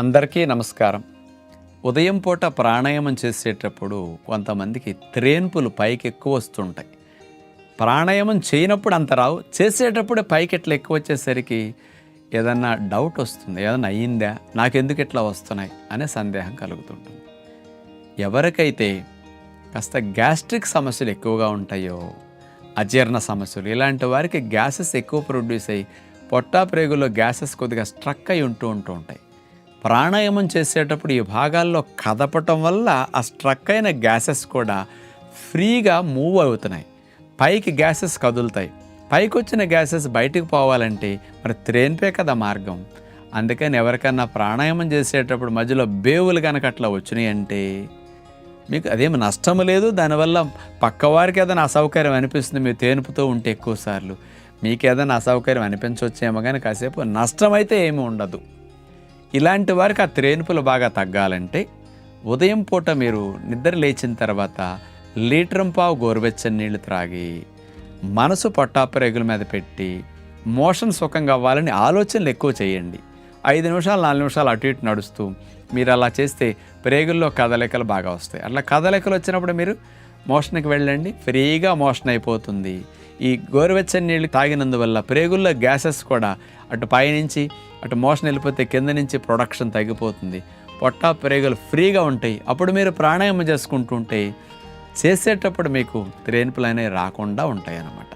అందరికీ నమస్కారం. ఉదయం పూట ప్రాణాయామం చేసేటప్పుడు కొంతమందికి త్రేన్పులు పైకి ఎక్కువ వస్తుంటాయి. ప్రాణాయామం చేయనప్పుడు అంత రావు, చేసేటప్పుడే పైకి ఇట్లా ఎక్కువ వచ్చేసరికి ఏదన్నా డౌట్ వస్తుంది, ఏదన్నా అయ్యిందా, నాకెందుకు ఇట్లా వస్తున్నాయి అనే సందేహం కలుగుతుంటుంది. ఎవరికైతే కాస్త గ్యాస్ట్రిక్ సమస్యలు ఎక్కువగా ఉంటాయో, అజీర్ణ సమస్యలు, ఇలాంటి వారికి గ్యాసెస్ ఎక్కువ ప్రొడ్యూస్ అయ్యి పొట్టా ప్రేగుల్లో గ్యాసెస్ కొద్దిగా స్ట్రక్ అయి ఉంటూ ఉంటాయి. ప్రాణాయామం చేసేటప్పుడు ఈ భాగాల్లో కదపటం వల్ల ఆ స్ట్రక్ అయిన గ్యాసెస్ కూడా ఫ్రీగా మూవ్ అవుతున్నాయి, పైకి గ్యాసెస్ కదులుతాయి. పైకి వచ్చిన గ్యాసెస్ బయటికి పోవాలంటే మరి త్రేన్పే కదా మార్గం. అందుకని ఎవరికన్నా ప్రాణాయామం చేసేటప్పుడు మధ్యలో బేవులు కనుక అట్లా వచ్చినాయి అంటే మీకు అదేమి నష్టం లేదు. దానివల్ల పక్కవారికి ఏదైనా అసౌకర్యం అనిపిస్తుంది, మీరు తేనుపుతూ ఉంటే ఎక్కువసార్లు మీకు ఏదైనా అసౌకర్యం అనిపించవచ్చేమో, కానీ కాసేపు నష్టం అయితే ఏమి ఉండదు. ఇలాంటి వారికి ఆ త్రేనుపులు బాగా తగ్గాలంటే ఉదయం పూట మీరు నిద్ర లేచిన తర్వాత 1.5 లీటర్ గోరువెచ్చని నీళ్లు త్రాగి మనసు పొట్టాప్రేగుల మీద పెట్టి మోషన్ సుఖంగా అవ్వాలని ఆలోచనలు ఎక్కువ చేయండి. 5 నిమిషాలు 4 నిమిషాలు అటు ఇటు నడుస్తూ మీరు అలా చేస్తే ప్రేగుల్లో కదలికలు బాగా వస్తాయి. అట్లా కదలికలు వచ్చినప్పుడు మీరు మోషన్కి వెళ్ళండి, ఫ్రీగా మోషన్ అయిపోతుంది. ఈ గోరువెచ్చని నీళ్ళు తాగినందువల్ల ప్రేగుల్లో గ్యాసెస్ కూడా అటు పైనుంచి అటు మోషన్ వెళ్ళిపోతే కింద నుంచి ప్రొడక్షన్ తగ్గిపోతుంది, పొట్టా ప్రేగులు ఫ్రీగా ఉంటాయి. అప్పుడు మీరు ప్రాణాయామం చేసుకుంటుంటే చేసేటప్పుడు మీకు త్రేన్పులు అనేవి రాకుండా ఉంటాయి అన్నమాట.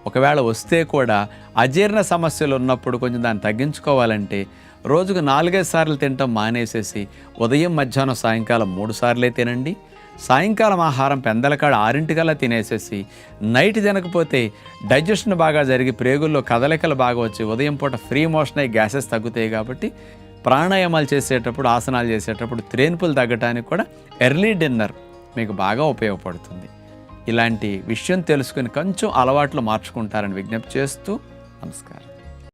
ఒకవేళ వస్తే కూడా అజీర్ణ సమస్యలు ఉన్నప్పుడు కొంచెం దాన్ని తగ్గించుకోవాలంటే రోజుకు 4-5 సార్లు తినటం మానేసేసి ఉదయం, మధ్యాహ్నం, సాయంకాలం 3 సార్లే తినండి. సాయంకాలం ఆహారం పెందలకాడ 6 తినేసేసి నైట్ తినకపోతే డైజెషన్ బాగా జరిగి ప్రేగుల్లో కదలికలు బాగా వచ్చి ఉదయం పూట ఫ్రీ మోషన్ అయ్యి గ్యాసెస్ తగ్గుతాయి. కాబట్టి ప్రాణాయామాలు చేసేటప్పుడు, ఆసనాలు చేసేటప్పుడు త్రేన్పులు తగ్గటానికి కూడా ఎర్లీ డిన్నర్ మీకు బాగా ఉపయోగపడుతుంది. ఇలాంటి విషయం తెలుసుకుని కొంచెం అలవాట్లు మార్చుకుంటారని విజ్ఞప్తి చేస్తూ నమస్కారం.